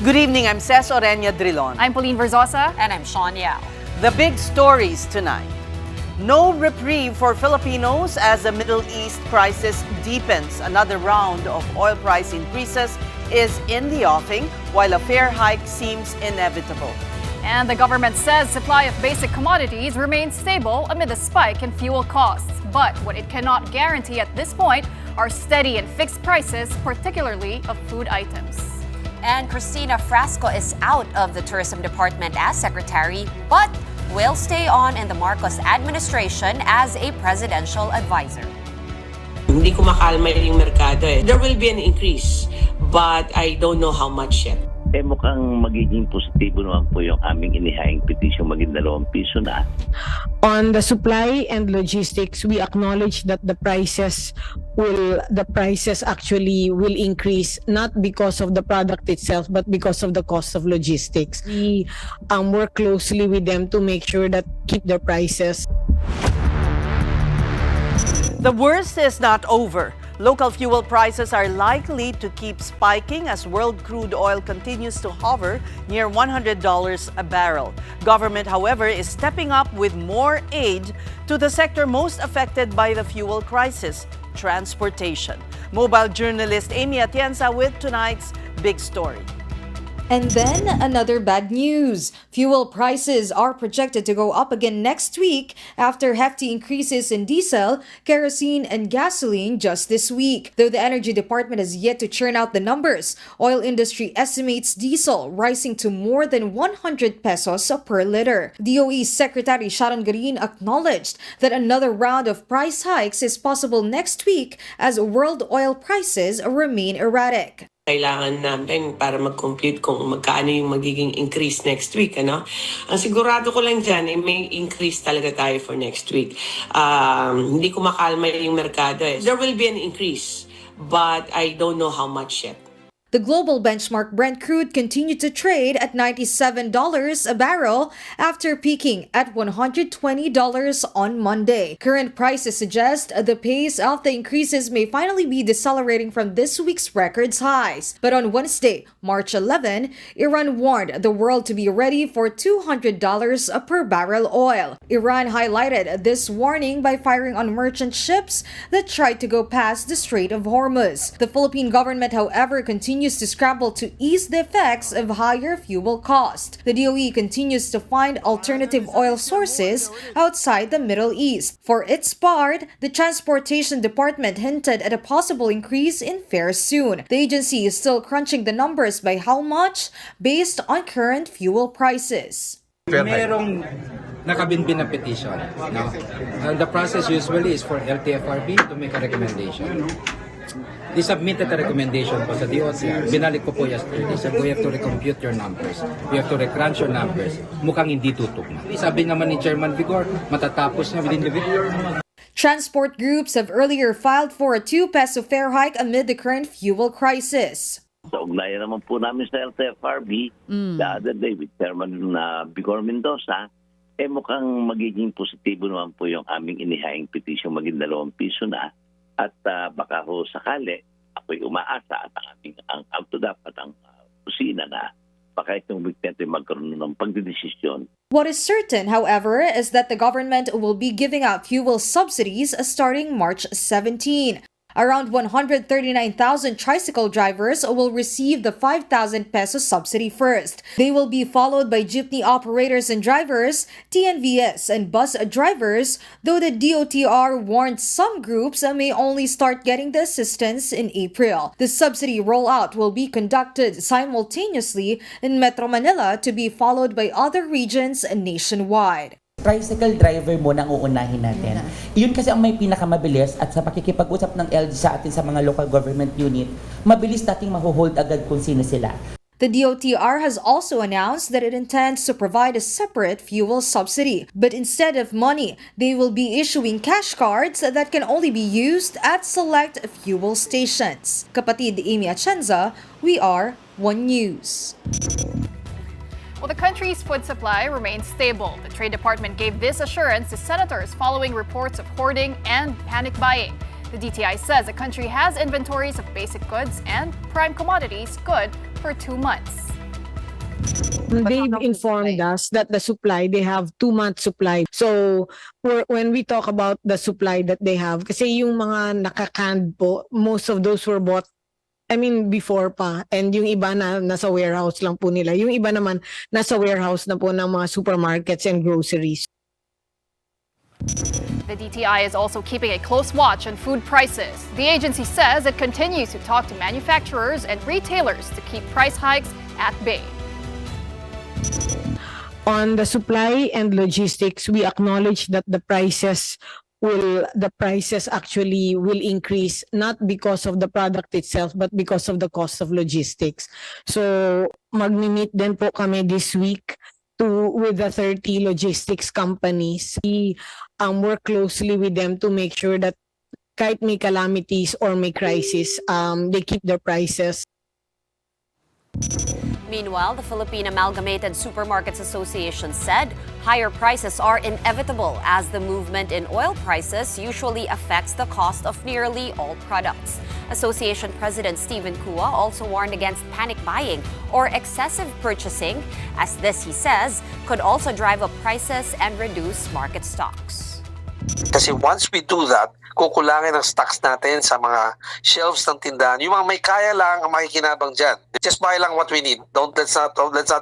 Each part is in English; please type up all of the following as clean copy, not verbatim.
Good evening, I'm Ces Oreña-Drilon. I'm Pauline Verzosa. And I'm Shawn Yao. The big stories tonight. No reprieve for Filipinos as the Middle East crisis deepens. Another round of oil price increases is in the offing, while a fare hike seems inevitable. And the government says supply of basic commodities remains stable amid the spike in fuel costs. But what it cannot guarantee at this point are steady and fixed prices, particularly of food items. And Cristina Frasco is out of the Tourism Department as Secretary, but will stay on in the Marcos administration as a presidential advisor. Hindi ko makalma yung merkado eh. There will be an increase, but I don't know how much yet. Mukhang magiging positibo naman po yung aming inihayang petisyon maging 2 piso na. On the supply and logistics, we acknowledge that the prices actually will increase, not because of the product itself, but because of the cost of logistics. We work closely with them to make sure that keep their prices. The worst is not over. Local fuel prices are likely to keep spiking as world crude oil continues to hover near $100 a barrel. Government, however, is stepping up with more aid to the sector most affected by the fuel crisis, transportation. Mobile journalist Amy Atienza with tonight's Big Story. And then another bad news. Fuel prices are projected to go up again next week after hefty increases in diesel, kerosene, and gasoline just this week. Though the Energy Department has yet to churn out the numbers, oil industry estimates diesel rising to more than 100 pesos per liter. DOE Secretary Shawn Yao acknowledged that another round of price hikes is possible next week as world oil prices remain erratic. Kailangan namin para mag-compute kung magkano yung magiging increase next week. Ang sigurado ko lang dyan, may increase talaga tayo for next week. Hindi ko makalma yung merkado eh. There will be an increase, but I don't know how much yet. The global benchmark Brent crude continued to trade at $97 a barrel after peaking at $120 on Monday. Current prices suggest the pace of the increases may finally be decelerating from this week's records highs. But on Wednesday, March 11, Iran warned the world to be ready for $200 per barrel oil. Iran highlighted this warning by firing on merchant ships that tried to go past the Strait of Hormuz. The Philippine government, however, continues to scramble to ease the effects of higher fuel cost. The DOE continues to find alternative oil sources outside the Middle East. For its part, the Transportation Department hinted at a possible increase in fares soon. The agency is still crunching the numbers by how much based on current fuel prices. Merong nakabinbin na petition. No? The process usually is for LTFRB to make a recommendation. They submitted a recommendation po sa DOTr. Binalik ko po yesterday. Sabi ko, you have to recompute your numbers. You have to recrunch your numbers. Mukhang hindi tutugma. Sabi naman ni Chairman Vigor, matatapos na within the week. Transport groups have earlier filed for a 2 peso fare hike amid the current fuel crisis. Sa ugnayan naman po namin sa LTFRB, the other day with Chairman Vigor Mendoza, mukhang magiging positibo naman po yung aming inihayang petisyon maging 2 piso na. At baka ho sakali, ako'y umaasa at ang dapat ang kusina na baka itong week na ito magkaroon ng pagdidesisyon. What is certain, however, is that the government will be giving out fuel subsidies starting March 17. Around 139,000 tricycle drivers will receive the 5,000 peso subsidy first. They will be followed by jeepney operators and drivers, TNVS, and bus drivers, though the DOTr warned some groups may only start getting the assistance in April. The subsidy rollout will be conducted simultaneously in Metro Manila to be followed by other regions nationwide. Tricycle driver muna ang uunahin natin. Yun kasi ang may pinakamabilis at sa pakikipag-usap ng LG sa atin sa mga local government unit, mabilis nating mahuhold agad kung sino sila. The DOTr has also announced that it intends to provide a separate fuel subsidy. But instead of money, they will be issuing cash cards that can only be used at select fuel stations. Kapatid Amy Atienza, we are One News. Well, the country's food supply remains stable. The Trade Department gave this assurance to senators following reports of hoarding and panic buying. The DTI says the country has inventories of basic goods and prime commodities good for 2 months. They've informed us that the supply, they have 2 months supply. So when we talk about the supply that they have, kasi yung mga nakakanned po, most of those were bought, I mean, before pa. And yung iba na nasa warehouse lang po nila. Yung iba naman nasa warehouse na po ng mga supermarkets and groceries. The DTI is also keeping a close watch on food prices. The agency says it continues to talk to manufacturers and retailers to keep price hikes at bay. On the supply and logistics, we acknowledge that the prices actually will increase, not because of the product itself, but because of the cost of logistics. So magmi-meet din po kami this week with the 30 logistics companies. We work closely with them to make sure that kahit may calamities or may crisis, they keep their prices. Meanwhile, the Philippine Amalgamated Supermarkets Association said higher prices are inevitable as the movement in oil prices usually affects the cost of nearly all products. Association President Stephen Kua also warned against panic buying or excessive purchasing, as this, he says, could also drive up prices and reduce market stocks. Kasi once we do that, kukulangin ang stocks natin sa mga shelves ng tindahan. Yung mga may kaya lang ang makikinabang dyan. Just buy lang what we need. Let's not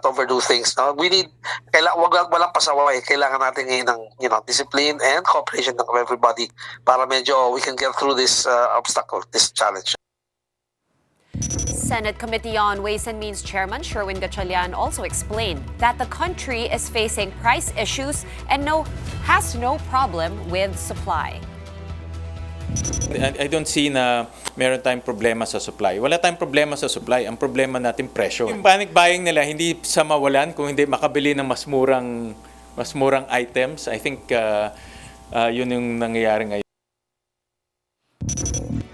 overdo things. No? We need, walang pasaway. Kailangan natin ngayon ng discipline and cooperation of everybody para medyo we can get through this obstacle, this challenge. Senate Committee on Ways and Means Chairman Sherwin Gatchalian also explained that the country is facing price issues and has no problem with supply. I don't see na meron tayong problema sa supply. Wala tayong problema sa supply. Ang problema natin presyo. Yung panic buying nila hindi sa mawalan kung hindi makabili ng mas murang items. I think yun yung nangyayari ngayon.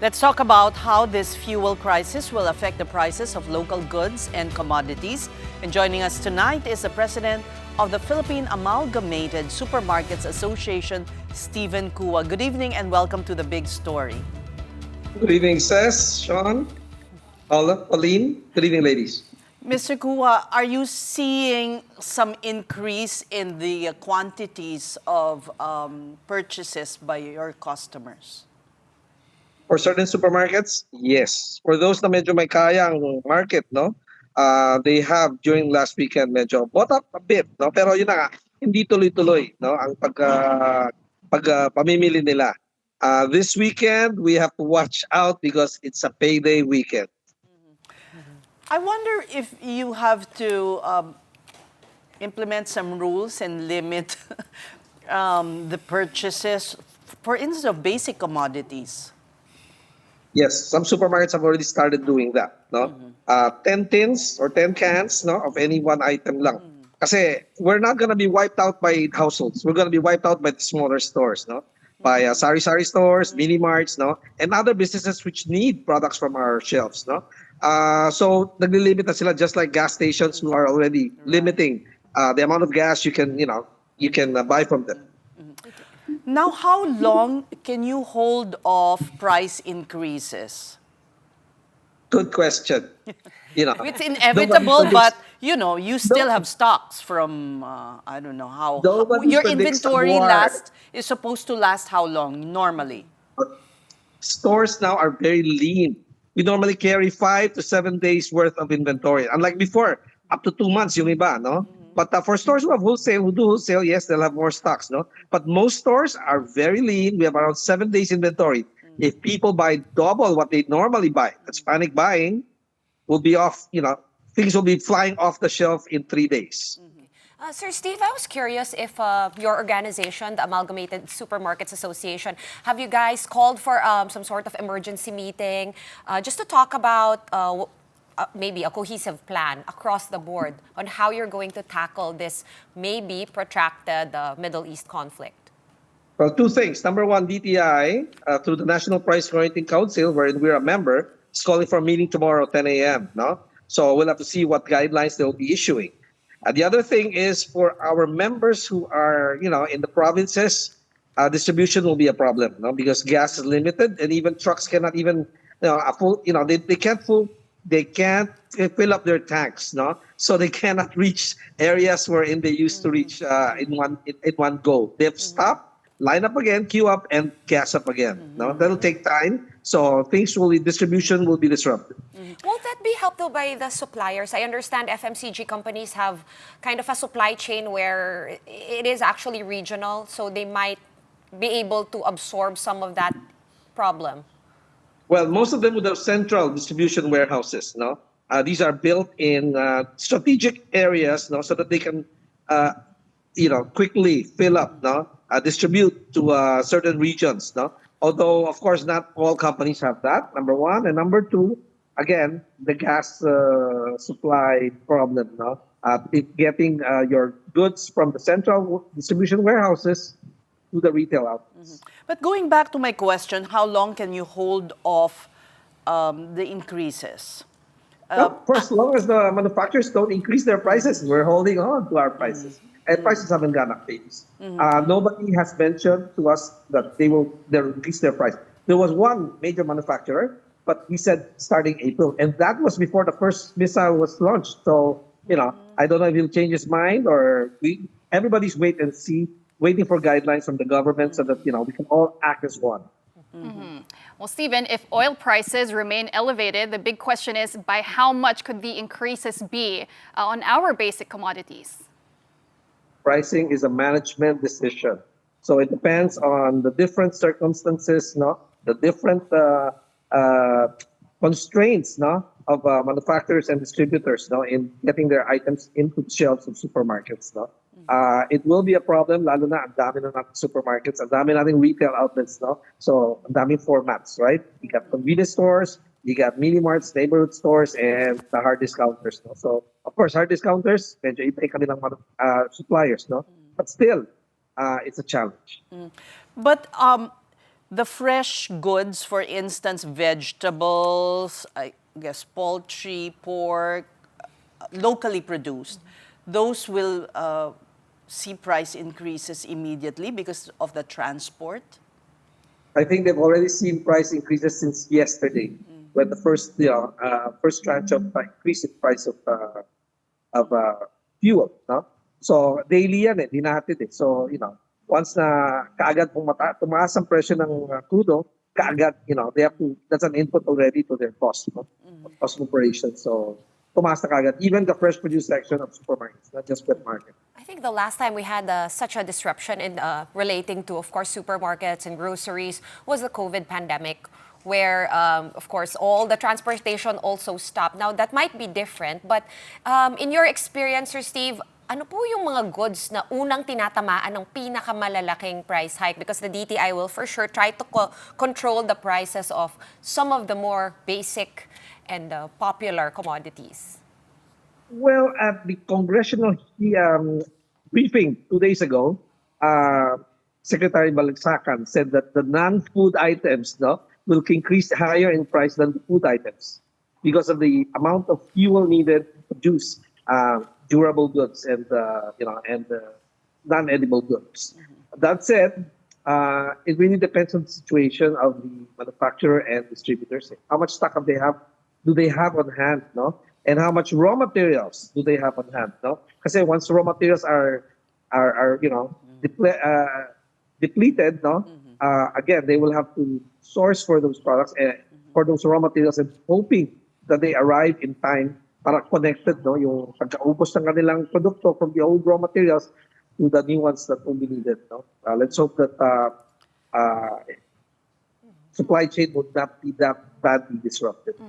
Let's talk about how this fuel crisis will affect the prices of local goods and commodities. And joining us tonight is the president of the Philippine Amalgamated Supermarkets Association, Stephen Kua. Good evening and welcome to the Big Story. Good evening, Ces, Shawn, Paula, Pauline. Good evening, ladies. Mr. Kua, are you seeing some increase in the quantities of purchases by your customers? For certain supermarkets, yes. For those na medyo may kaya ang market, no? They have during last weekend medyo bought up a bit, no? Pero yun na nga, hindi tuloy-tuloy, no? Ang pamimili nila. This weekend, we have to watch out because it's a payday weekend. I wonder if you have to implement some rules and limit the purchases, for instance, of basic commodities. Yes, some supermarkets have already started doing that, no? 10 tins or 10 cans, no, of any one item lang. Kasi we're not gonna be wiped out by households. We're gonna be wiped out by the smaller stores, no? By sari-sari stores, mini marts, no? And other businesses which need products from our shelves, no? So naglilimit na sila just like gas stations who are already limiting the amount of gas you can buy from them. Now, how long can you hold off price increases? Good question. It's inevitable, but you still have stocks from I don't know how your inventory is supposed to last how long normally? Stores now are very lean. We normally carry 5 to 7 days worth of inventory. Unlike before, up to 2 months yung iba, no? But for stores who do wholesale, yes, they'll have more stocks, no? But most stores are very lean. We have around 7 days inventory. If people buy double what they normally buy, that's panic buying, will be off, things will be flying off the shelf in 3 days. Sir Steve, I was curious if your organization, the Amalgamated Supermarkets Association, have you guys called for some sort of emergency meeting just to talk about maybe a cohesive plan across the board on how you're going to tackle this maybe protracted Middle East conflict? Well, 2 things. Number 1, DTI, through the National Price Coordinating Council, wherein we're a member, is calling for a meeting tomorrow, 10 a.m., no? So we'll have to see what guidelines they'll be issuing. The other thing is for our members who are, in the provinces, distribution will be a problem, no? Because gas is limited and even trucks cannot even, they can't they can't fill up their tanks, no? So they cannot reach areas wherein they used to reach in one go. They've stopped, line up again, queue up, and gas up again. No, that'll take time. So distribution will be disrupted. Won't that be helped though by the suppliers? I understand FMCG companies have kind of a supply chain where it is actually regional, so they might be able to absorb some of that problem. Well, most of them would have central distribution warehouses. No, these are built in strategic areas, no, so that they can, quickly fill up, no, distribute to certain regions, no. Although, of course, not all companies have that. Number one, and number two, again, the gas supply problem, no, getting your goods from the central distribution warehouses to the retail outlets. But going back to my question, how long can you hold off the increases? For as long as the manufacturers don't increase their prices, we're holding on to our prices. And prices haven't gone up, ladies. Nobody has mentioned to us that they'll increase their price. There was one major manufacturer, but he said starting April. And that was before the first missile was launched. So, I don't know if he'll change his mind or everybody's waiting for guidelines from the government so that, we can all act as one. Well, Stephen, if oil prices remain elevated, the big question is by how much could the increases be on our basic commodities? Pricing is a management decision. So it depends on the different circumstances, the different constraints of manufacturers and distributors in getting their items into the shelves of supermarkets. It will be a problem, lalo na ang dami na nating supermarkets, ang dami nating retail outlets. So ang daming formats, right? You got convenience stores, you got mini-marts, neighborhood stores, and the hard discounters. So, of course, hard discounters, medyo iba yung kanilang suppliers. But still, it's a challenge. But the fresh goods, for instance, vegetables, I guess poultry, pork, locally produced, those will see price increases immediately because of the transport? I think they've already seen price increases since yesterday, when the first tranche of increase in price of fuel. So daily yan dinatid. So once na kaagad tumaas ang presyo ng crudo, kaagad they have to, that's an input already to their cost, cost of operation. So tumaas na kaagad, even the fresh produce section of supermarkets, not just wet market. I think the last time we had such a disruption in relating to, of course, supermarkets and groceries was the COVID pandemic, where, of course, all the transportation also stopped. Now, that might be different, but in your experience, Sir Steve, ano po yung mga goods na unang tinatamaan ng pinakamalalaking price hike? Because the DTI will for sure try to control the prices of some of the more basic and popular commodities. Well, at the Congressional briefing 2 days ago, Secretary Balagsakan said that the non-food items will increase higher in price than the food items because of the amount of fuel needed to produce durable goods and non-edible goods. That said, it really depends on the situation of the manufacturer and distributors. How much stock do they have on hand, and how much raw materials do they have on hand, Kasi once raw materials are depleted, again they will have to source for those products for those raw materials and hoping that they arrive in time para connected, yung pagkaubos ng kanilang produkto from the old raw materials to the new ones that will be needed. Let's hope that supply chain would not be that badly disrupted.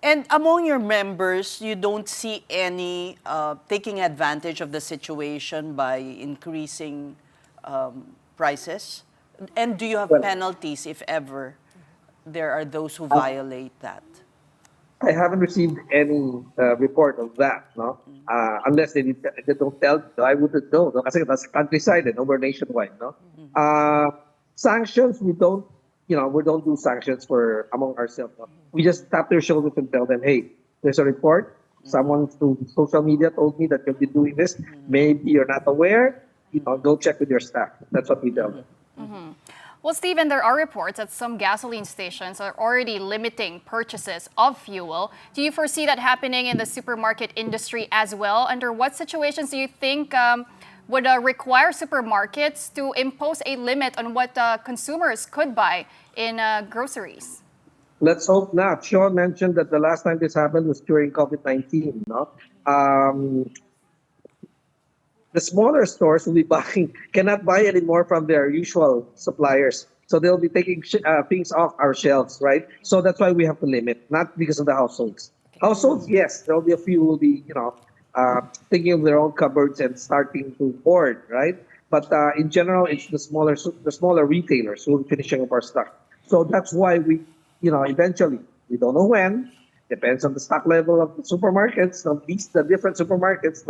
And among your members, you don't see any taking advantage of the situation by increasing prices? And do you have penalties if ever there are those who violate that? I haven't received any report of that, unless they don't tell me. I wouldn't know, kasi that's countryside, we're nationwide, Sanctions, we don't do sanctions among ourselves. We just tap their shoulders and tell them, hey, there's a report. Someone through social media told me that you'll be doing this. Maybe you're not aware. Go check with your staff. That's what we tell them. Well, Stephen, there are reports that some gasoline stations are already limiting purchases of fuel. Do you foresee that happening in the supermarket industry as well? Under what situations do you think would require supermarkets to impose a limit on what consumers could buy in groceries? Let's hope not. Shawn mentioned that the last time this happened was during COVID-19. No, the smaller stores will be buying cannot buy anymore from their usual suppliers, so they'll be taking things off our shelves, right? So that's why we have to limit, not because of the households. Households, yes, there will be a few who will be, thinking of their own cupboards and starting to hoard, right? But in general, it's the smaller retailers who will be finishing up our stock. So that's why we, eventually, we don't know when. Depends on the stock level of the supermarkets. At least the different supermarkets,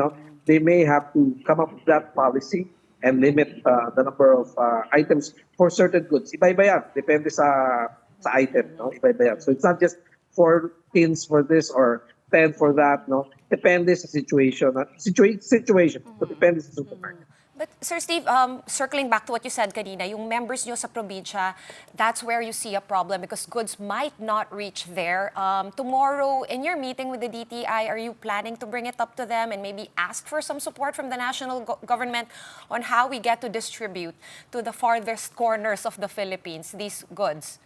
they may have to come up with that policy and limit the number of items for certain goods. Iba-iba yan. Depende sa item, no? Iba-iba yan. So it's not just 4 tins for this or 10 for that, no? Depende sa situation. Situation. So depende sa supermarket. But Sir Steve, circling back to what you said kanina, yung members nyo sa probinsya, that's where you see a problem because goods might not reach there. Tomorrow, in your meeting with the DTI, are you planning to bring it up to them and maybe ask for some support from the national government on how we get to distribute to the farthest corners of the Philippines these goods?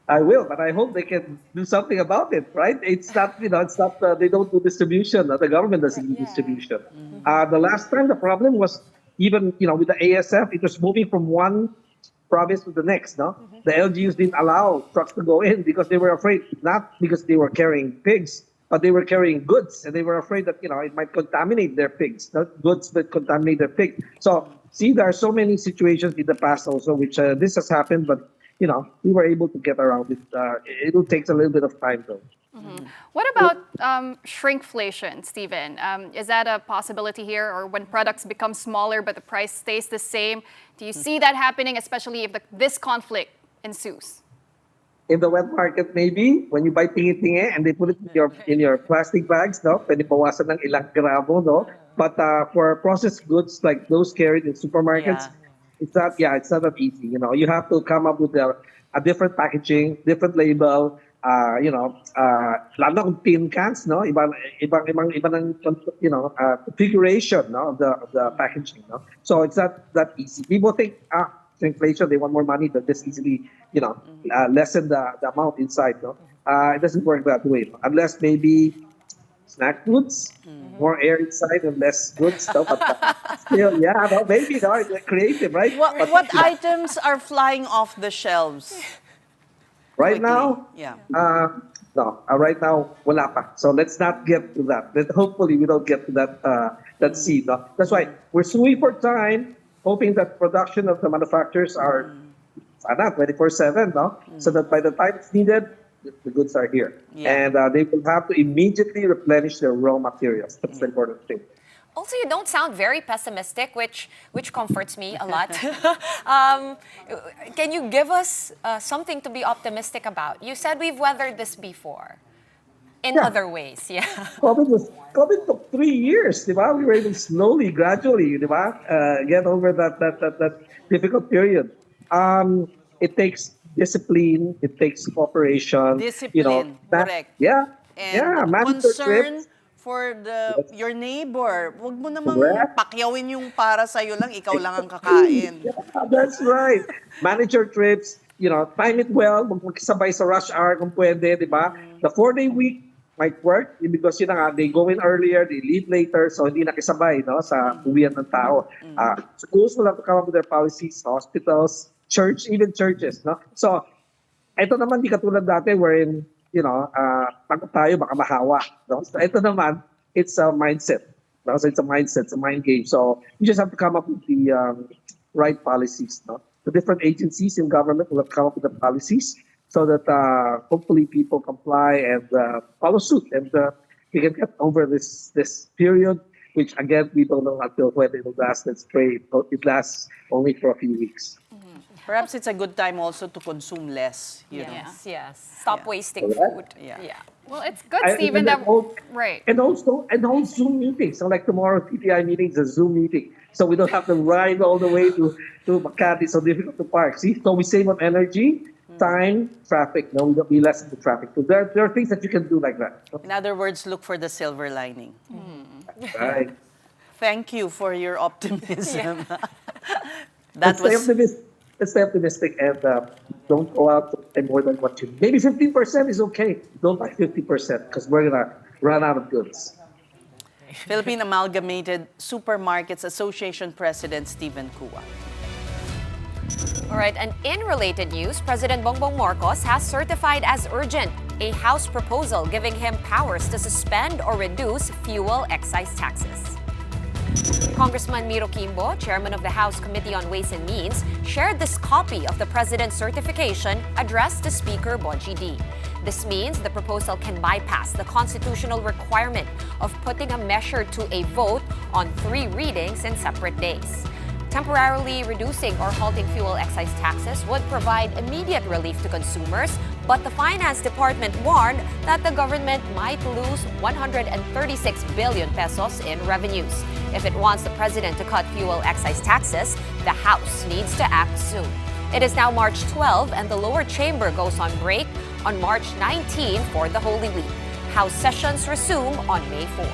I will, but I hope they can do something about it, right? It's not, they don't do distribution. The government doesn't do distribution. The last time the problem was even, with the ASF, it was moving from one province to the next, no? The LGUs didn't allow trucks to go in because they were afraid, not because they were carrying pigs, but they were carrying goods, and they were afraid that, it might contaminate their pigs, not goods that contaminate their pigs. So, see, there are so many situations in the past also, which this has happened, but we were able to get around it. It will take a little bit of time, though. What about shrinkflation, Stephen? Is that a possibility here, or when products become smaller but the price stays the same? Do you see that happening, especially if this conflict ensues? In the wet market, maybe, when you buy tingi-tingi and they put it in your plastic bags, no? Pwede bawasan ng ilang gramo, no? But for processed goods like those carried in supermarkets, it's not that easy. You have to come up with a different packaging, different label. Lalo na kung tin cans, no? Iba ng configuration, no, of the packaging, no. So it's not that easy. People think inflation, they want more money, but this easily, lessen the amount inside, no. It doesn't work that way, no? Unless maybe snack foods, more air inside and less goods, no? But still, maybe, no, it's creative, right? What items are flying off the shelves? Right quickly? now? Yeah. No, right now, wala pa. So let's not get to that. Hopefully, we don't get to that seed. No? That's why we're suing for time, hoping that production of the manufacturers are 24/7, no? So that by the time it's needed, the goods are here. And they will have to immediately replenish their raw materials. That's the important thing. Also, you don't sound very pessimistic, which comforts me a lot. Can you give us something to be optimistic about? You said we've weathered this before in other ways. Yeah. COVID took 3 years, di ba? We were able slowly, gradually, di ba, get over that difficult period. It takes discipline. It takes cooperation. Discipline, correct. And concern for your neighbor. Huwag mo namang pakyawin yung para sa'yo lang, ikaw lang ang kakain. That's right. Manage your trips, time it well, magkisabay sa rush hour kung pwede, di ba? The 4-day week might work because they go in earlier, they leave later, so hindi nakisabay, no, sa uwian ng tao. Schools will have to come up with their policies, hospitals, even churches, no? So, ito naman di katulad dati wherein takot tayo, baka mahawa. No? So ito naman, it's a mindset. No? So it's a mindset, it's a mind game. So you just have to come up with the right policies. No? The different agencies in government will have come up with the policies so that hopefully people comply and follow suit. And we can get over this period, which again, we don't know until when it will last. Let's pray it lasts only for a few weeks. Perhaps it's a good time also to consume less. Yes. Stop wasting food. Yeah. Well, it's good, Stephen. Right. And also Zoom meetings. So like tomorrow, TTI meeting is a Zoom meeting. So we don't have to ride all the way to Makati, so difficult to park. See, so we save on energy, time, traffic. No, we lessen the traffic. So there are things that you can do like that. In other words, look for the silver lining. Right. Thank you for your optimism. Let's stay optimistic and don't go out to buy more than what you need. Maybe 15% is okay. Don't buy 50% because we're going to run out of goods. Philippine Amalgamated Supermarkets Association President Stephen Kua. All right, and in related news, President Bongbong Marcos has certified as urgent a House proposal giving him powers to suspend or reduce fuel excise taxes. Congressman Miro Quimbo, chairman of the House Committee on Ways and Means, shared this copy of the president's certification addressed to Speaker Boji D. This means the proposal can bypass the constitutional requirement of putting a measure to a vote on 3 readings in separate days. Temporarily reducing or halting fuel excise taxes would provide immediate relief to consumers, but the Finance Department warned that the government might lose 136 billion pesos in revenues. If it wants the president to cut fuel excise taxes, the House needs to act soon. It is now March 12 and the lower chamber goes on break on March 19 for the Holy Week. House sessions resume on May 4.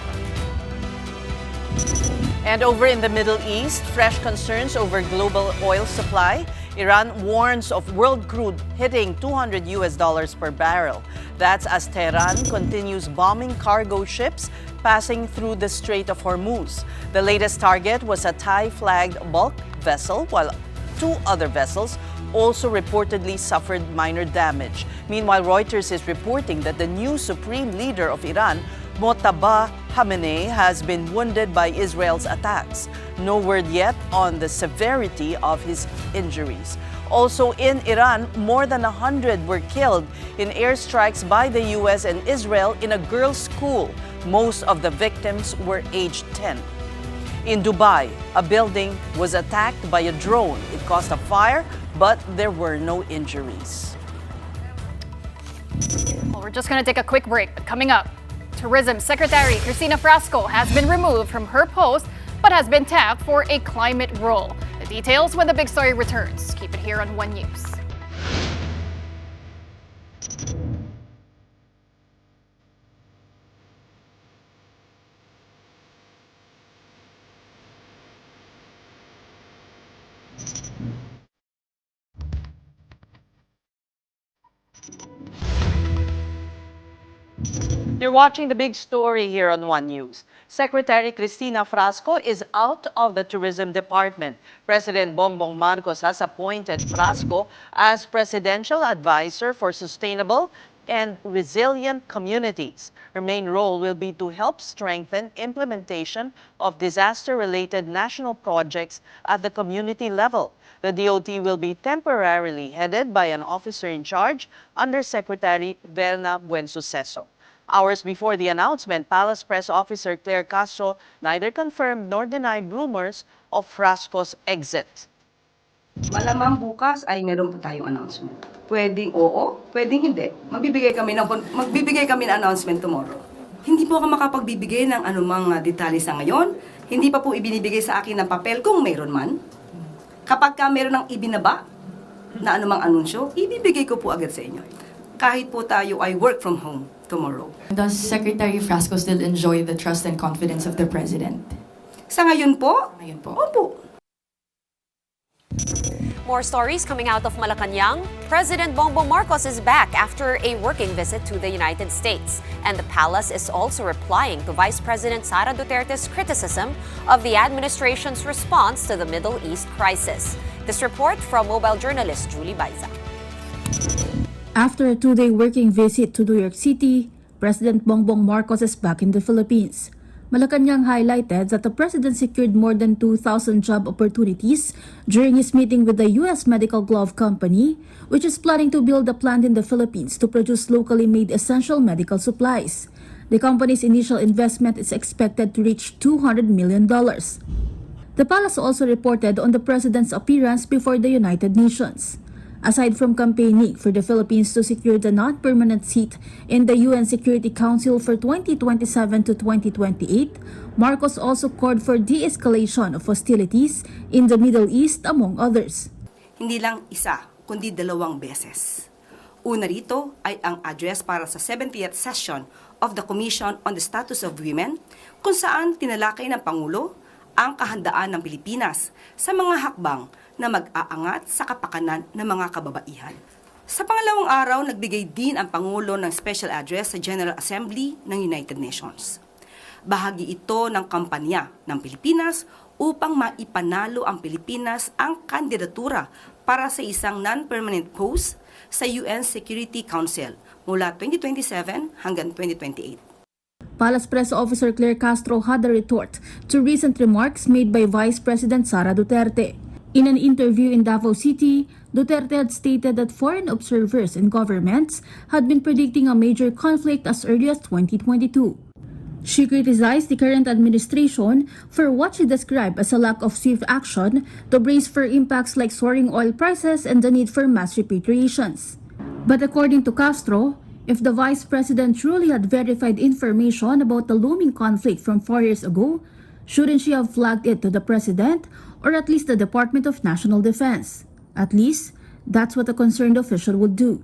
And over in the Middle East, fresh concerns over global oil supply. Iran warns of world crude hitting $200 per barrel. That's as Tehran continues bombing cargo ships passing through the Strait of Hormuz. The latest target was a Thai-flagged bulk vessel, while 2 other vessels also reportedly suffered minor damage. Meanwhile, Reuters is reporting that the new supreme leader of Iran, Mojtaba Khamenei, has been wounded by Israel's attacks. No word yet on the severity of his injuries. Also in Iran, more than 100 were killed in airstrikes by the U.S. and Israel in a girls' school. Most of the victims were aged 10. In Dubai, a building was attacked by a drone. It caused a fire, but there were no injuries. Well, we're just going to take a quick break, but coming up, Tourism Secretary Cristina Frasco has been removed from her post but has been tapped for a climate role. The details when the big story returns. Keep it here on One News. You're watching the big story here on One News. Secretary Cristina Frasco is out of the Tourism Department. President Bongbong Marcos has appointed Frasco as Presidential Advisor for Sustainable and Resilient Communities. Her main role will be to help strengthen implementation of disaster-related national projects at the community level. The DOT will be temporarily headed by an officer in charge, Undersecretary Verna Buensuceso. Hours before the announcement, Palace Press Officer Claire Castro neither confirmed nor denied rumors of Frasco's exit. Malamang bukas ay meron pa tayong announcement. Pwedeng oo, pwedeng hindi. Magbibigay kami ng announcement tomorrow. Hindi po ako makapagbibigay ng anumang detalye sa ngayon. Hindi pa po ibinibigay sa akin ng papel kung meron man. Kapag meron ng ibinaba na anumang anunsyo, ibibigay ko po agad sa inyo. Kahit po tayo ay work from home tomorrow. Does Secretary Frasco still enjoy the trust and confidence of the President? Sa ngayon po? Ngayon po. Opo. More stories coming out of Malacanang. President Bongbong Marcos is back after a working visit to the United States. And the palace is also replying to Vice President Sara Duterte's criticism of the administration's response to the Middle East crisis. This report from mobile journalist Julie Baiza. After a 2-day working visit to New York City, President Bongbong Marcos is back in the Philippines. Malacanang highlighted that the president secured more than 2,000 job opportunities during his meeting with the U.S. Medical Glove Company, which is planning to build a plant in the Philippines to produce locally made essential medical supplies. The company's initial investment is expected to reach $200 million. The palace also reported on the president's appearance before the United Nations. Aside from campaigning for the Philippines to secure the non-permanent seat in the UN Security Council for 2027 to 2028, Marcos also called for de-escalation of hostilities in the Middle East, among others. Hindi lang isa, kundi 2 beses. Una rito ay ang address para sa 70th session of the Commission on the Status of Women, kung saan tinalakay ng Pangulo ang kahandaan ng Pilipinas sa mga hakbang na mag-aangat sa kapakanan ng mga kababaihan. Sa pangalawang araw, nagbigay din ang Pangulo ng special address sa General Assembly ng United Nations. Bahagi ito ng kampanya ng Pilipinas upang maipanalo ang Pilipinas ang kandidatura para sa isang non-permanent post sa UN Security Council mula 2027 hanggang 2028. Palace Press Officer Claire Castro had a retort to recent remarks made by Vice President Sara Duterte. In an interview in Davao City, Duterte had stated that foreign observers and governments had been predicting a major conflict as early as 2022. She criticized the current administration for what she described as a lack of swift action to brace for impacts like soaring oil prices and the need for mass repatriations. But according to Castro, if the Vice President truly had verified information about the looming conflict from 4 years ago, shouldn't she have flagged it to the President or at least the Department of National Defense? At least, that's what a concerned official would do.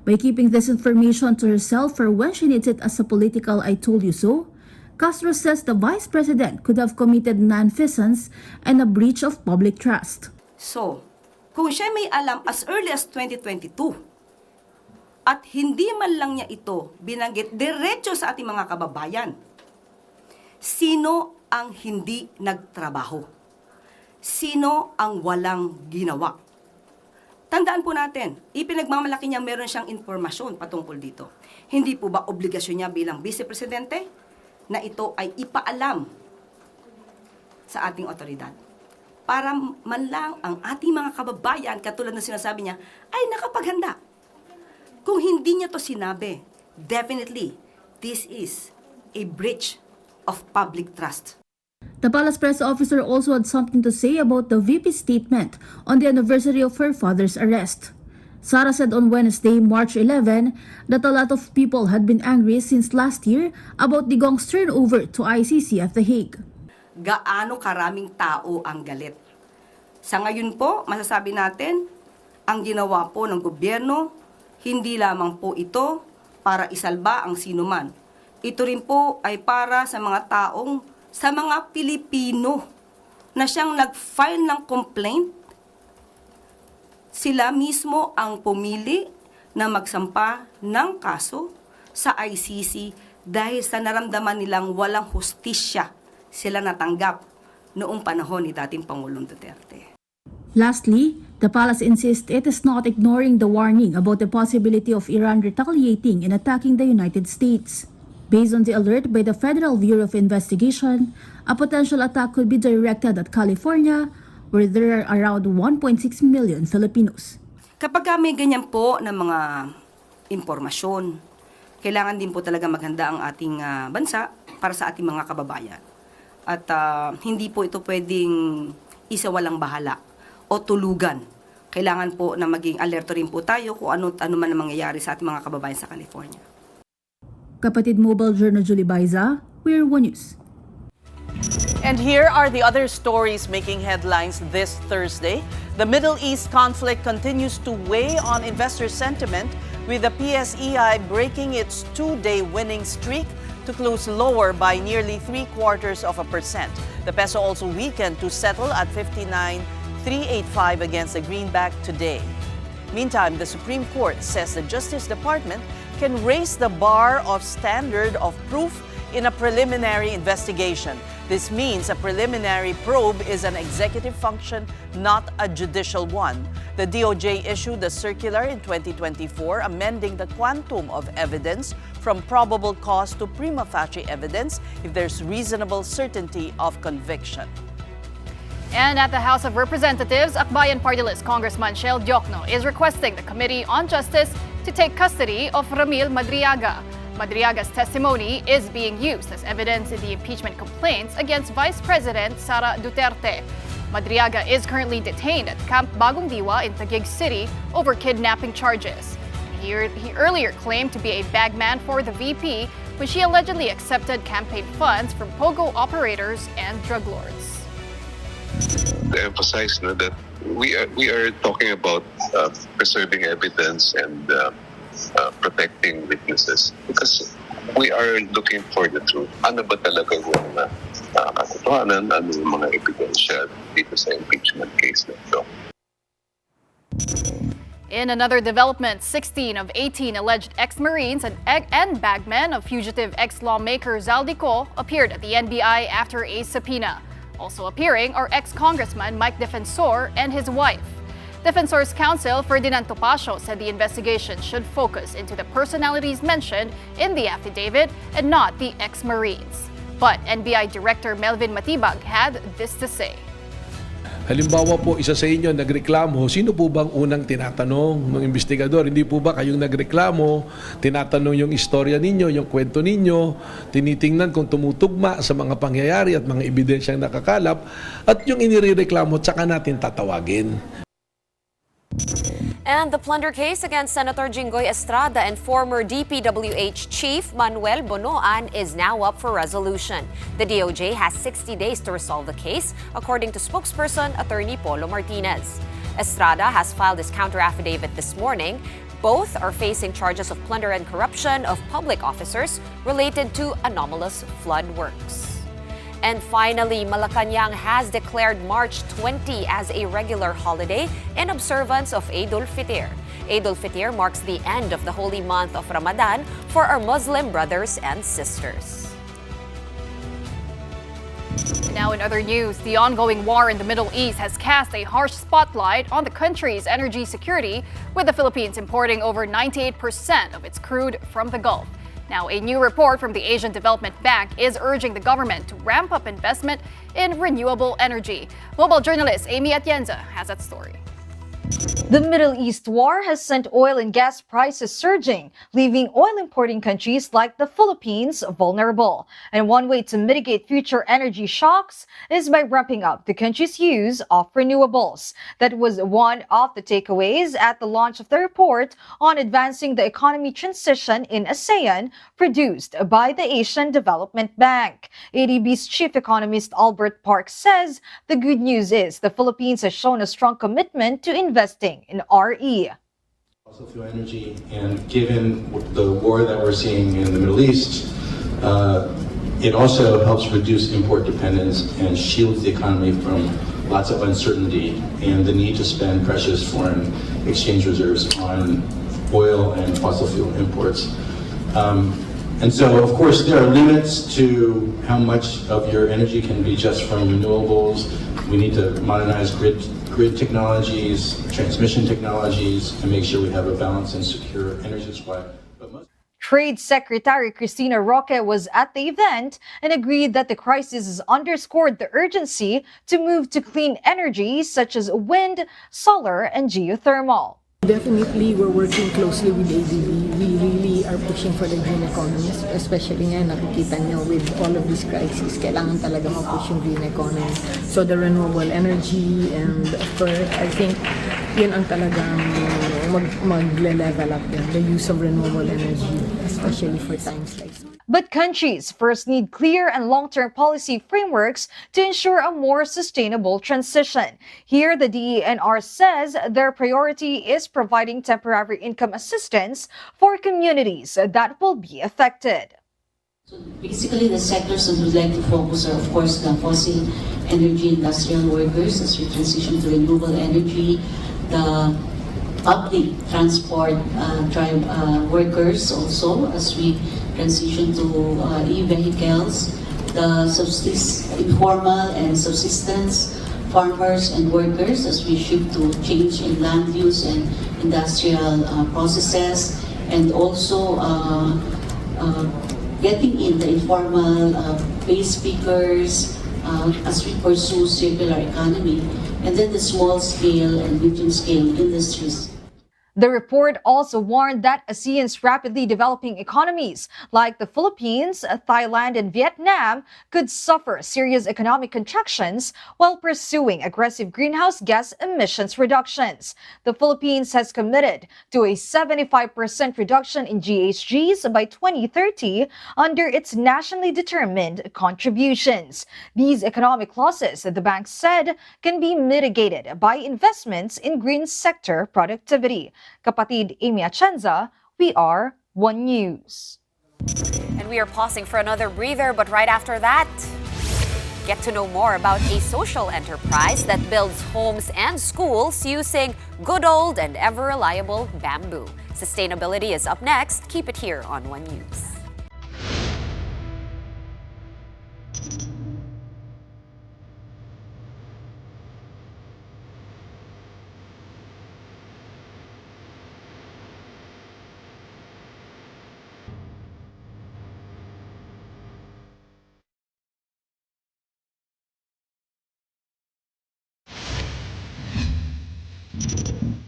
By keeping this information to herself for when she needs it as a political I told you so, Castro says the Vice President could have committed nonfeasance and a breach of public trust. So, kung siya may alam as early as 2022, at hindi man lang niya ito binanggit diretso sa ating mga kababayan, sino ang hindi nagtrabaho? Sino ang walang ginawa? Tandaan po natin, ipinagmamalaki niya meron siyang impormasyon patungkol dito. Hindi po ba obligasyon niya bilang Vice Presidente na ito ay ipaalam sa ating otoridad? Para man lang ang ating mga kababayan, katulad ng sinasabi niya, ay nakapaghanda. Kung hindi niya to sinabi, definitely, this is a breach of public trust. The Palace Press Officer also had something to say about the VP's statement on the anniversary of her father's arrest. Sara said on Wednesday, March 11, that a lot of people had been angry since last year about Digong's turnover to ICC at The Hague. Gaano karaming tao ang galit? Sa ngayon po, masasabi natin, ang ginawa po ng gobyerno, hindi lamang po ito para isalba ang sinuman. Ito rin po ay para sa mga taong, sa mga Pilipino na siyang nag-file ng complaint. Sila mismo ang pumili na magsampa ng kaso sa ICC dahil sa naramdaman nilang walang hustisya sila natanggap noong panahon ni dating Pangulong Duterte. Lastly, the palace insists it is not ignoring the warning about the possibility of Iran retaliating and attacking the United States. Based on the alert by the Federal Bureau of Investigation, a potential attack could be directed at California, where there are around 1.6 million Filipinos. Kapag may ganyan po ng mga impormasyon, kailangan din po talaga maghanda ang ating bansa para sa ating mga kababayan. At hindi po ito pwedeng isawalang bahala o tulugan. Kailangan po na maging alerto rin po tayo kung ano man ang mangyayari sa ating mga kababayan sa California. Kapatid Mobile Journal Julie Baiza, We're One News. And here are the other stories making headlines this Thursday. The Middle East conflict continues to weigh on investor sentiment, with the PSEI breaking its two-day winning streak to close lower by nearly 0.75%. The peso also weakened to settle at 59.385 against the greenback today. Meantime, the Supreme Court says the Justice Department can raise the bar of standard of proof in a preliminary investigation. This means a preliminary probe is an executive function, not a judicial one. The DOJ issued a circular in 2024 amending the quantum of evidence from probable cause to prima facie evidence if there's reasonable certainty of conviction. And at the House of Representatives, Akbayan Party List Congressman Shell Diokno is requesting the Committee on Justice to take custody of Ramil Madriaga. Madriaga's testimony is being used as evidence in the impeachment complaints against Vice President Sara Duterte. Madriaga is currently detained at Camp Bagong Diwa in Taguig City over kidnapping charges. He earlier claimed to be a bagman for the VP when she allegedly accepted campaign funds from POGO operators and drug lords. To emphasize that we are talking about preserving evidence and protecting witnesses because we are looking for the truth. Ano ba talaga yung katotohanan, ano yung mga ebidensya dito sa impeachment case na ito. In another development, 16 of 18 alleged ex-Marines and bagmen of fugitive ex-lawmaker Zaldico appeared at the NBI after a subpoena. Also appearing are ex-Congressman Mike Defensor and his wife. Defensor's counsel Ferdinand Topacio said the investigation should focus into the personalities mentioned in the affidavit and not the ex-Marines. But NBI Director Melvin Matibag had this to say. Halimbawa po, isa sa inyo nagreklamo, sino po bang unang tinatanong ng investigador? Hindi po ba kayong nagreklamo, tinatanong yung istorya ninyo, yung kwento ninyo, tinitingnan kung tumutugma sa mga pangyayari at mga ebidensyang nakakalap, at yung inireklamo, tsaka natin tatawagin. And the plunder case against Senator Jinggoy Estrada and former DPWH Chief Manuel Bonoan is now up for resolution. The DOJ has 60 days to resolve the case, according to spokesperson Attorney Polo Martinez. Estrada has filed his counter-affidavit this morning. Both are facing charges of plunder and corruption of public officers related to anomalous flood works. And finally, Malacanang has declared March 20 as a regular holiday in observance of Eid al-Fitr. Eid al-Fitr marks the end of the holy month of Ramadan for our Muslim brothers and sisters. Now in other news, the ongoing war in the Middle East has cast a harsh spotlight on the country's energy security, with the Philippines importing over 98% of its crude from the Gulf. Now, a new report from the Asian Development Bank is urging the government to ramp up investment in renewable energy. Mobile journalist Amy Atienza has that story. The Middle East war has sent oil and gas prices surging, leaving oil-importing countries like the Philippines vulnerable. And one way to mitigate future energy shocks is by ramping up the country's use of renewables. That was one of the takeaways at the launch of the report on advancing the economy transition in ASEAN, produced by the Asian Development Bank. ADB's chief economist Albert Park says the good news is the Philippines has shown a strong commitment to investing in RE. Fossil fuel energy, and given the war that we're seeing in the Middle East, it also helps reduce import dependence and shields the economy from lots of uncertainty and the need to spend precious foreign exchange reserves on oil and fossil fuel imports. And so, of course, there are limits to how much of your energy can be just from renewables. We need to modernize grid technologies, transmission technologies, and make sure we have a balanced and secure energy supply. Trade Secretary Cristina Roque was at the event and agreed that the crisis has underscored the urgency to move to clean energy such as wind, solar, and geothermal. Definitely, we're working closely with ADB. We really are pushing for the green economy, especially ngayon nakikita niyo with all of these crises, kailangan talaga ma-push yung green economy. So the renewable energy and I think yun ang talagang mag-level up din, the use of renewable energy, especially for times like this. But countries first need clear and long-term policy frameworks to ensure a more sustainable transition. Here, the DENR says their priority is providing temporary income assistance for communities that will be affected. So basically, the sectors that we'd like to focus are, of course, the fossil energy industrial workers as we transition to renewable energy, the public transport workers also as we transition to e-vehicles, the informal and subsistence farmers and workers as we shift to change in land use and industrial processes, and also getting in the informal base speakers as we pursue circular economy, and then the small scale and medium scale industries. The report also warned that ASEAN's rapidly developing economies, like the Philippines, Thailand, and Vietnam, could suffer serious economic contractions while pursuing aggressive greenhouse gas emissions reductions. The Philippines has committed to a 75% reduction in GHGs by 2030 under its nationally determined contributions. These economic losses, the bank said, can be mitigated by investments in green sector productivity. Kapatid Amy Atienza, we are One News. And we are pausing for another breather, but right after that, get to know more about a social enterprise that builds homes and schools using good old and ever-reliable bamboo. Sustainability is up next. Keep it here on One News.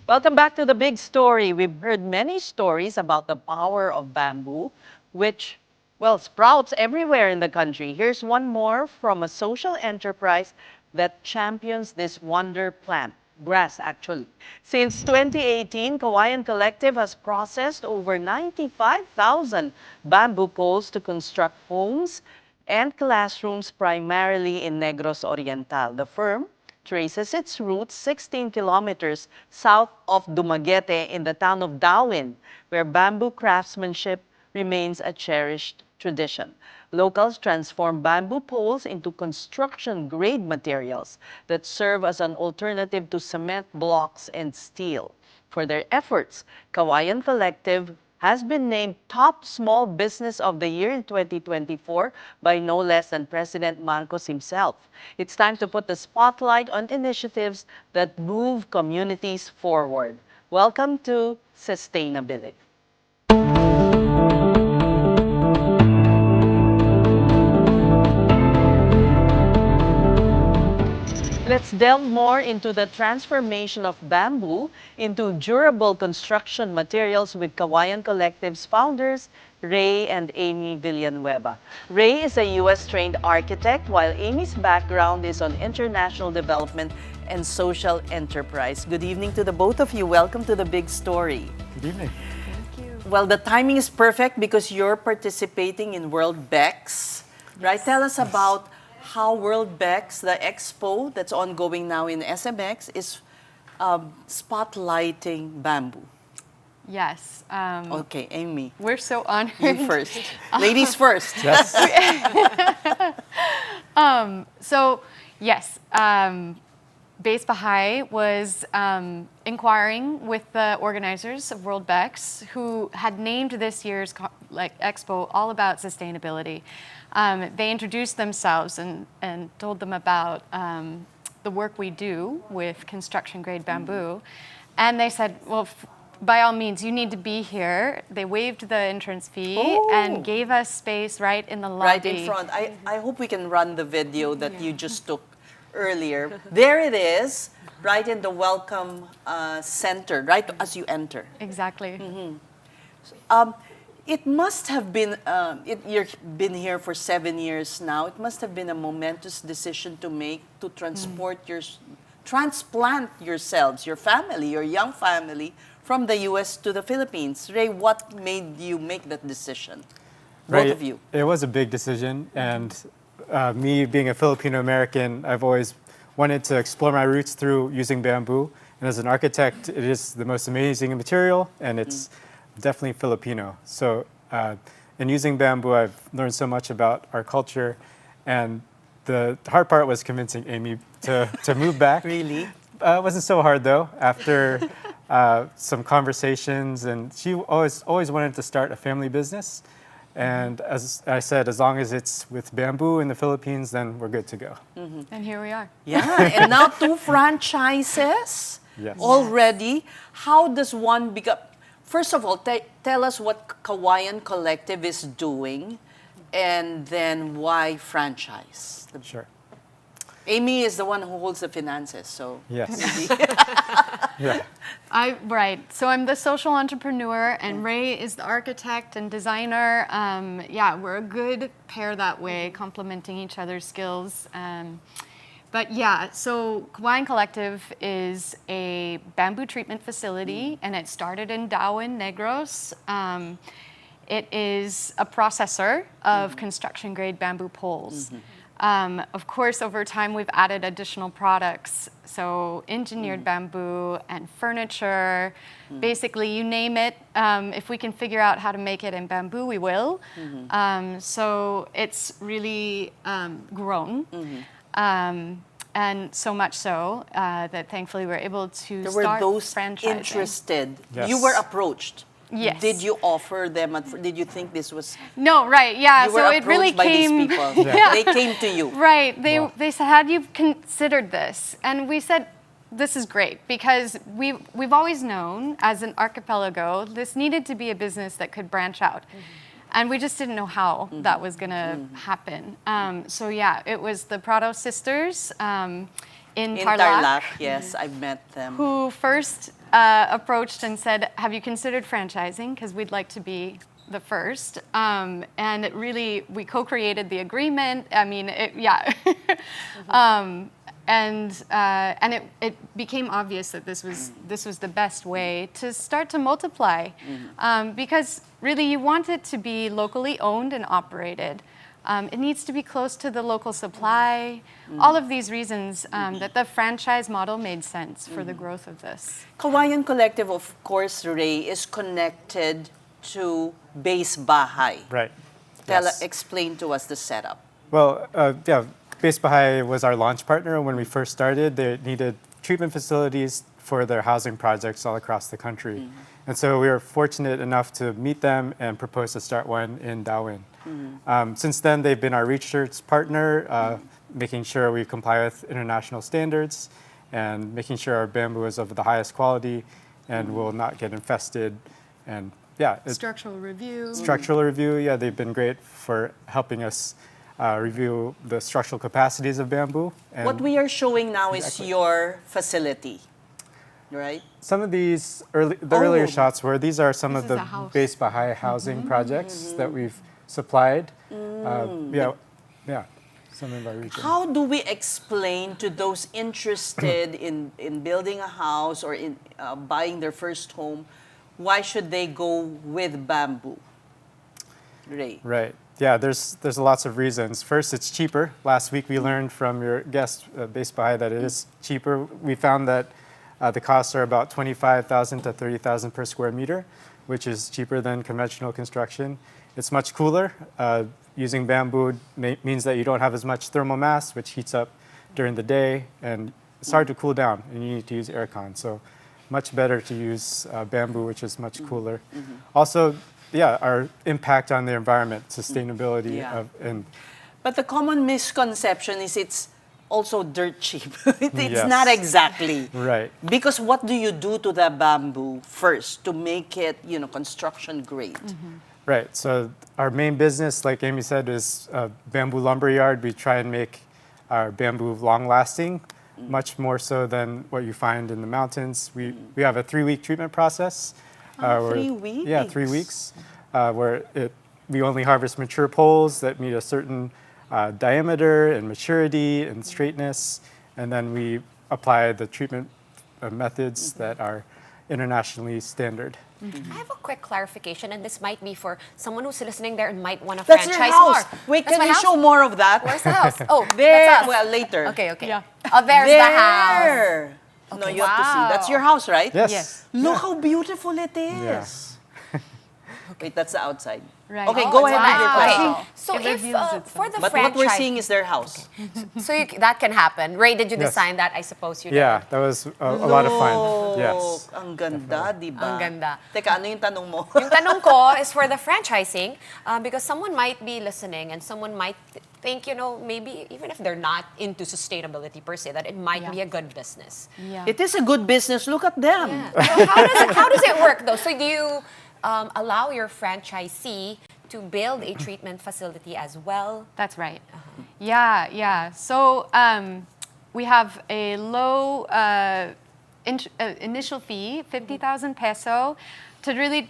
Welcome back to the big story. We've heard many stories about the power of bamboo, which, well, sprouts everywhere in the country. Here's one more from a social enterprise that champions this wonder plant, grass actually. Since 2018, Kawayan Collective has processed over 95,000 bamboo poles to construct homes and classrooms primarily in Negros Oriental. The firm traces its roots 16 kilometers south of Dumaguete in the town of Dawin, where bamboo craftsmanship remains a cherished tradition. Locals transform bamboo poles into construction-grade materials that serve as an alternative to cement blocks and steel. For their efforts, Kawayan Collective has been named Top Small Business of the Year in 2024 by no less than President Marcos himself. It's time to put the spotlight on initiatives that move communities forward. Welcome to Sustainability. Let's delve more into the transformation of bamboo into durable construction materials with Kawayan Collective's founders, Ray and Amy Villanueva. Ray is a U.S.-trained architect, while Amy's background is on international development and social enterprise. Good evening to the both of you. Welcome to the big story. Good evening. Well, the timing is perfect because you're participating in World BEX, right? Tell us about how World BEX, the expo that's ongoing now in SMX, is spotlighting bamboo. Yes. Okay, Amy. We're so honored. You first. Ladies first. Yes. Base Baha'i was inquiring with the organizers of World BEX, who had named this year's expo all about sustainability. They introduced themselves and told them about the work we do with construction-grade bamboo. And they said, well, by all means, you need to be here. They waived the entrance fee and gave us space right in the lobby. Right in front. I hope we can run the video that you just took earlier. There it is, right in the welcome center, right as you enter. Exactly. It must have been, you've been here for 7 years now, it must have been a momentous decision to make to transplant yourselves, your family, your young family, from the U.S. to the Philippines. Ray, what made you make that decision? Both of you. It was a big decision, and me being a Filipino-American, I've always wanted to explore my roots through using bamboo. And as an architect, it is the most amazing material, and it's definitely Filipino. So in using bamboo, I've learned so much about our culture, and the hard part was convincing Amy to move back. Really? It wasn't so hard though. After some conversations, and she always wanted to start a family business. And as I said, as long as it's with bamboo in the Philippines, then we're good to go. And here we are. Yeah, and now 2 franchises already. How does one become? First of all, tell us what Kawayan Collective is doing, and then why franchise? Sure. Amy is the one who holds the finances, so. Yes. Yeah. Right. So I'm the social entrepreneur, and Ray is the architect and designer. Yeah, we're a good pair that way, complementing each other's skills. But yeah, so Kawain Collective is a bamboo treatment facility, and it started in Darwin, Negros. It is a processor of construction-grade bamboo poles. Of course, over time, we've added additional products. So engineered bamboo and furniture, basically you name it. If we can figure out how to make it in bamboo, we will. So it's really grown. And so much so that thankfully we're able to There start were those franchising. interested. Yes. You were approached. Yes. Did you offer them? Did you think this was? No, right, yeah. You So were it really approached by came. these people. They came to you. Right. They said, "Have you considered this?" And we said, "This is great because we've always known as an archipelago this needed to be a business that could branch out." And we just didn't know how that was going to happen. So yeah, it was the Prado sisters in Tarlac. Yes, I've met them. Who first approached and said, "Have you considered franchising? Because we'd like to be the first." And it really, we co-created the agreement. I mean, and it became obvious that this was the best way to start to multiply, because really you want it to be locally owned and operated. It needs to be close to the local supply. All of these reasons that the franchise model made sense for the growth of this. Kawayan Collective, of course, Ray, is connected to Base Bahay. Right. Explain to us the setup. Well, yeah, Base Bahay was our launch partner when we first started. They needed treatment facilities for their housing projects all across the country. And so we were fortunate enough to meet them and propose to start one in Darwin. Since then, they've been our research partner, making sure we comply with international standards and making sure our bamboo is of the highest quality and will not get infested. And yeah. Structural review. Structural review, yeah, they've been great for helping us review the structural capacities of bamboo. And what we are showing now is your facility, right? Some of these earlier shots were, these are some of the Base Bahay housing projects that we've supplied. Yeah, some of our region. How do we explain to those interested in building a house or in buying their first home, why should they go with bamboo? Ray. Right. Yeah, there's lots of reasons. First, it's cheaper. Last week we learned from your guest, Base Bahay, that it is cheaper. We found that the costs are about $25,000 to $30,000 per square meter, which is cheaper than conventional construction. It's much cooler. Using bamboo means that you don't have as much thermal mass, which heats up during the day, and it's hard to cool down, and you need to use aircon. So much better to use bamboo, which is much cooler. Also, yeah, our impact on the environment, sustainability. But the common misconception is it's also dirt cheap. It's not exactly. Right. Because what do you do to the bamboo first to make it, construction grade? Right. So our main business, like Amy said, is bamboo lumberyard. We try and make our bamboo long-lasting, much more so than what you find in the mountains. We have a 3-week treatment process. 3 weeks? Yeah, 3 weeks, where we only harvest mature poles that meet a certain diameter and maturity and straightness, and then we apply the treatment methods that are internationally standard. I have a quick clarification, and this might be for someone who's listening there and might want to That's franchise your house. more. Wait, That's can my you house? show more of that? Where's the house? Oh, there. that's us. Well, later. Okay. Yeah. Oh, there's the house. No, you have to see. That's your house, right? Yes. Look how beautiful it is. Yeah. Wait, that's the outside. Right. Okay, go ahead with your question. Okay. So if for the But franchise, what we're seeing is their house. so that can happen. Ray, did you Yes. design that? I suppose you did. Yeah, that was a lot of fun. Yes. Ang ganda, di ba? Ang ganda. Teka, ano yung tanong mo? Yung tanong ko is for the franchising, because someone might be listening and someone might think, maybe even if they're not into sustainability per se, that it might be a good business. Yeah. It is a good business. Look at them. Yeah. So how does it work though? So do you allow your franchisee to build a treatment facility as well? That's right. Yeah. So we have a low initial fee, 50,000 peso, to really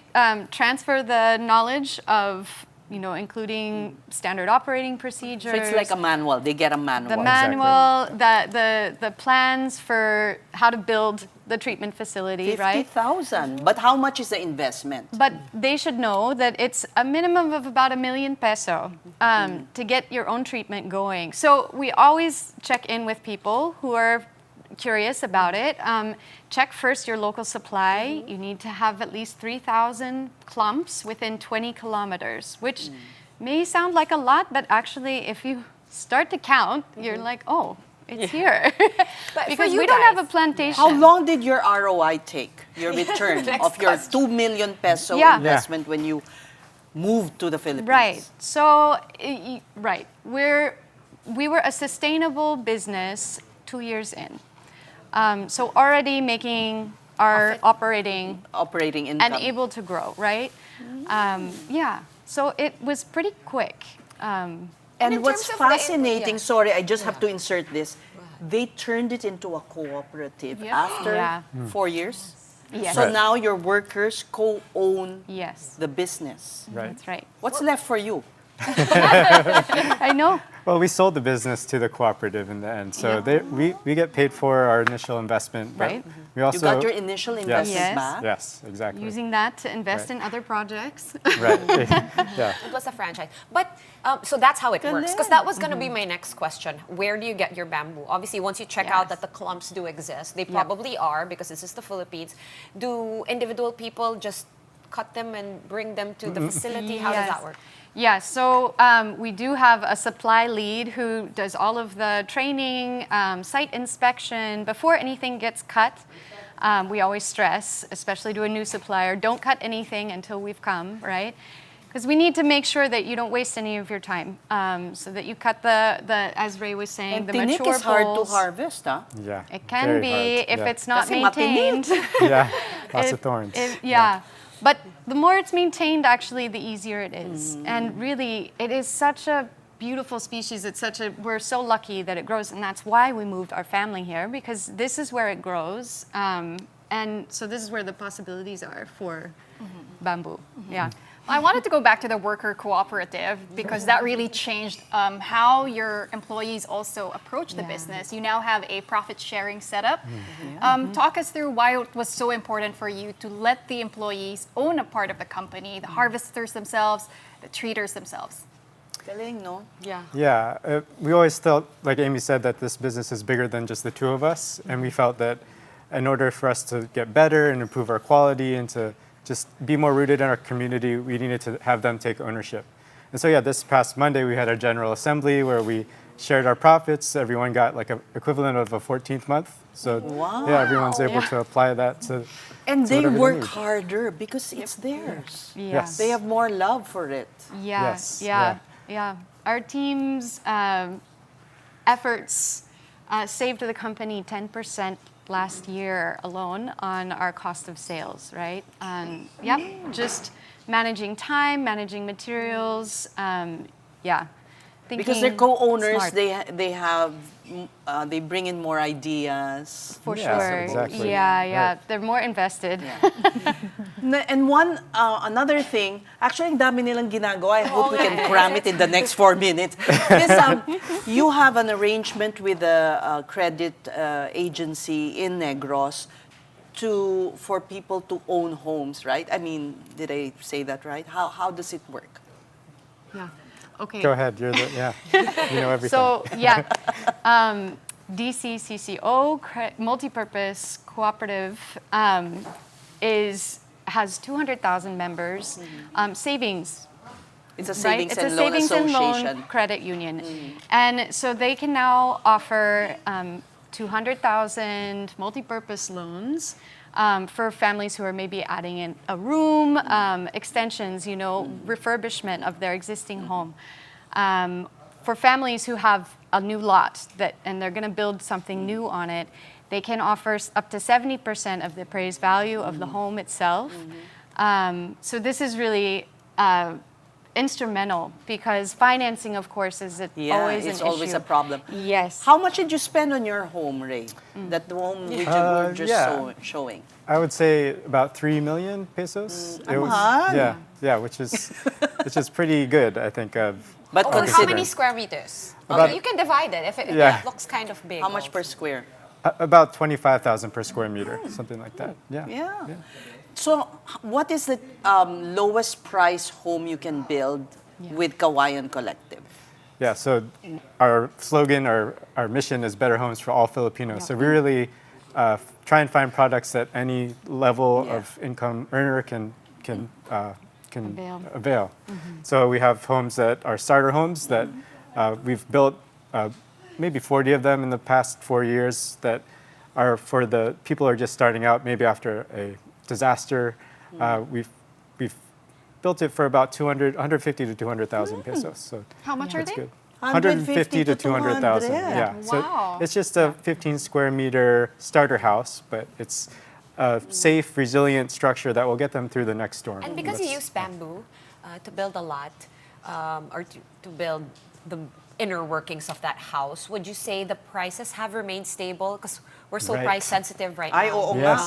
transfer the knowledge of, including standard operating procedures. So it's like a manual. They get a manual. The manual, the plans for how to build the treatment facility, right? 50,000. But how much is the investment? But they should know that it's a minimum of about 1 million peso to get your own treatment going. So we always check in with people who are curious about it. Check first your local supply. You need to have at least 3,000 clumps within 20 kilometers, which may sound like a lot, but actually if you start to count, you're like, oh, it's here. But because for you we don't guys, have a plantation. How long did your ROI take, your return of your 2 million peso investment when you moved to the Philippines? Right. So, right. We were a sustainable business 2 years in. So already making our operating income and able to grow, right? So it was pretty quick. And what's fascinating, sorry, I just have to insert this. They turned it into a cooperative after 4 years. Yes. So now your workers co-own the business. Right. That's right. What's left for you? I know. Well, we sold the business to the cooperative in the end, so we get paid for our initial investment. but Right. We also, You got your initial investment Yes. back? Yes, exactly. Using that to invest in other projects. Right. Yeah. It was a franchise. But, so that's how it works. Because that was going to be my next question. Where do you get your bamboo? Obviously, once you check out that the clumps do exist, they probably are, because this is the Philippines. Do individual people just cut them and bring them to the facility? How does that work? Yeah, so we do have a supply lead who does all of the training, site inspection. Before anything gets cut, we always stress, especially to a new supplier, don't cut anything until we've come, right? Because we need to make sure that you don't waste any of your time. So that you cut the as Ray was saying, And the tinik mature is hard to poles. harvest, huh? Yeah. It can be if it's not Kasi maintained. Yeah, lots of thorns. But the more it's maintained, actually, the easier it is. And really, it is such a beautiful species. We're so lucky that it grows, and that's why we moved our family here, because this is where it grows. And so this is where the possibilities are for bamboo. Yeah. I wanted to go back to the worker cooperative because that really changed how your employees also approach the business. You now have a profit-sharing setup. Talk us through why it was so important for you to let the employees own a part of the company, the harvesters themselves, the treaters themselves. Galing, no? Yeah. Yeah, we always felt, like Amy said, that this business is bigger than just the two of us, and we felt that in order for us to get better and improve our quality and to just be more rooted in our community, we needed to have them take ownership. And so this past Monday we had our General Assembly where we shared our profits. Everyone got like an equivalent of a 14th month. So everyone's able to apply that to And they whatever work need. harder because it's theirs. Yes. They have more love for it. Our team's efforts saved the company 10% last year alone on our cost of sales, right? Just managing time, managing materials, Because they're co-owners, smart. they bring in more ideas. For sure. Exactly. They're more invested. And another thing, actually, ang dami nilang ginagawa. I hope we can cram it in the next 4 minutes. Because you have an arrangement with a credit agency in Negros for people to own homes, right? I mean, did I say that right? How does it work? Yeah. Okay. Go ahead, you know everything. So, DCCCO, multi-purpose cooperative, has 200,000 members. Savings. It's a savings It's and a loan savings and association. loan credit union. And so they can now offer 200,000 multi-purpose loans for families who are maybe adding in a room, extensions, refurbishment of their existing home. For families who have a new lot and they're going to build something new on it, they can offer up to 70% of the appraised value of the home itself. So this is really instrumental because financing, of course, is always it's an always issue. a problem. Yes. How much did you spend on your home, Ray? That home we were just showing. I would say about 3 million pesos. Yeah, which is pretty good, I think. But Over how many square meters? About- You can divide it if it looks kind of big. How much per square? About 25,000 per square meter, something like that. Yeah. So, what is the lowest price home you can build with Kawayan Collective? Yeah, so our slogan, our mission is better homes for all Filipinos. So we really try and find products that any level of income earner can avail. So we have homes that are starter homes that we've built maybe 40 of them in the past 4 years that are for the people who are just starting out, maybe after a disaster. We've built it for about 150 to 200,000 pesos. So how much are they? Good. 150 to 200,000. Yeah. Wow. So it's just a 15 square meter starter house, but it's a safe, resilient structure that will get them through the next storm. And because you use bamboo to build a lot, or to build the inner workings of that house, would you say the prices have remained stable? Because we're so price sensitive right now. Oo nga.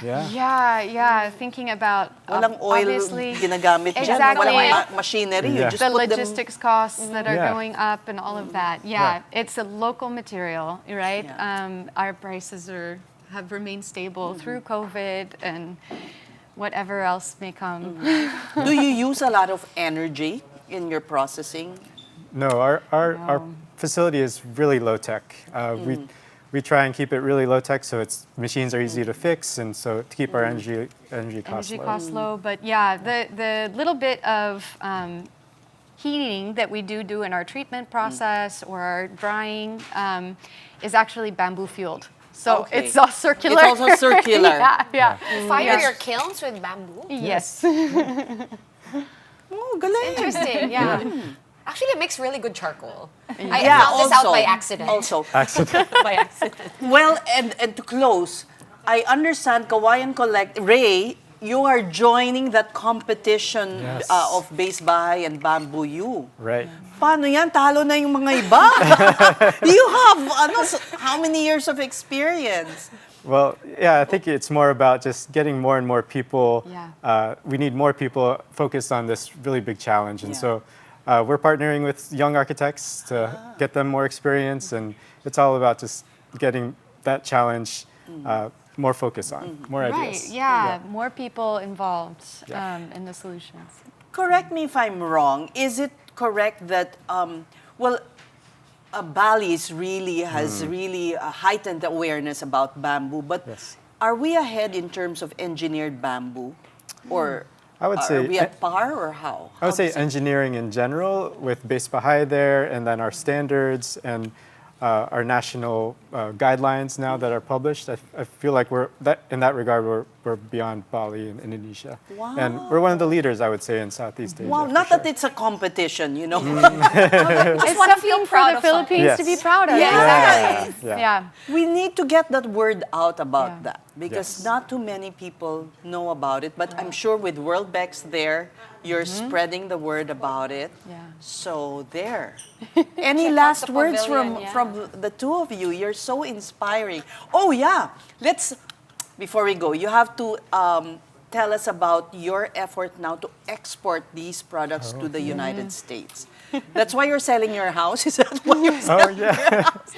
Yeah. Thinking about walang oil obviously, ginagamit dyan. exactly. Walang machinery. You just the put logistics costs that are going up and all of that. It's a local material, right? Our prices have remained stable through COVID and whatever else may come. Do you use a lot of energy in your processing? No, our facility is really low tech. We try and keep it really low tech, so machines are easy to fix, and so to keep our energy costs low. But yeah, the little bit of heating that we do in our treatment process or our drying is actually bamboo fueled. So it's all circular. It's also circular. yeah. You fire your kilns with bamboo? Yes. Oh, galing. Interesting, Actually, it makes really good charcoal. I Yeah, found this out by accident. By accident. Well, and to close, I understand Kawayan Collect, Ray, you are joining that competition of base bahay and bamboo U. Right. Paano yan? Talo na yung mga iba. Do you have how many years of experience? Well, yeah, I think it's more about just getting more and more people. We need more people focused on this really big challenge. And so we're partnering with young architects to get them more experience. And it's all about just getting that challenge more focus on, more ideas. Right, more people involved in the solutions. Correct me if I'm wrong. Is it correct that, Bally's really has really heightened awareness about bamboo, but are we ahead in terms of engineered bamboo? Or I would say, are we at par or how? I would say engineering in general with Base Bahay there, and then our standards and our national guidelines now that are published. I feel like in that regard we're beyond Bali and Indonesia. Wow. And we're one of the leaders, I would say, in Southeast Asia. Wow, not that it's a competition, you know. It's something for the Philippines to be proud of. Yeah. We need to get that word out about that because not too many people know about it. But I'm sure with World Bex there, you're spreading the word about it. So there. Any last words from the two of you? You're so inspiring. Oh yeah, before we go, you have to tell us about your effort now to export these products to the United States. That's why you're selling your house? Is that why you're selling your house?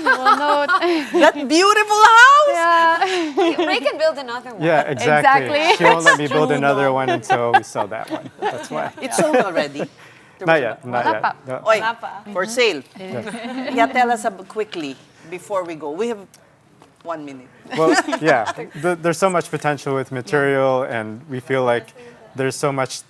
Well, no. That beautiful house? Yeah. Ray can build another one. Yeah, exactly. She won't let me build another one until we sell that one. That's why. It's sold already? Not yet. No. Oy, for sale. Yeah, tell us quickly before we go. We have 1 minute. Well, yeah, there's so much potential with material, and we feel like there's so much,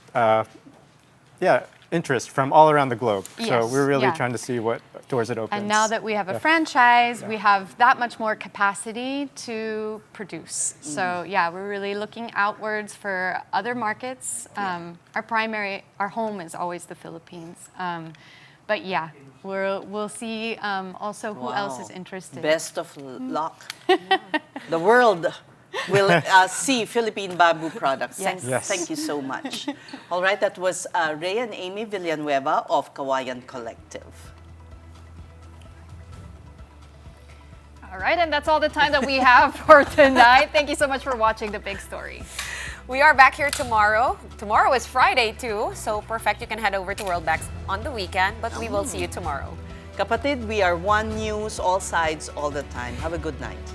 interest from all around the globe. So we're really trying to see what doors it opens. And now that we have a franchise, we have that much more capacity to produce. So we're really looking outwards for other markets. Our home is always the Philippines. But we'll see also who else is interested. Best of luck. The world will see Philippine bamboo products. Yes. Yes. Thank you so much. All right, that was Ray and Amy Villanueva of Kawayan Collective. All right, and that's all the time that we have for tonight. Thank you so much for watching The Big Story. We are back here tomorrow. Tomorrow is Friday too, so perfect. You can head over to Worldbex on the weekend, but we will see you tomorrow. Kapatid, we are one news, all sides, all the time. Have a good night.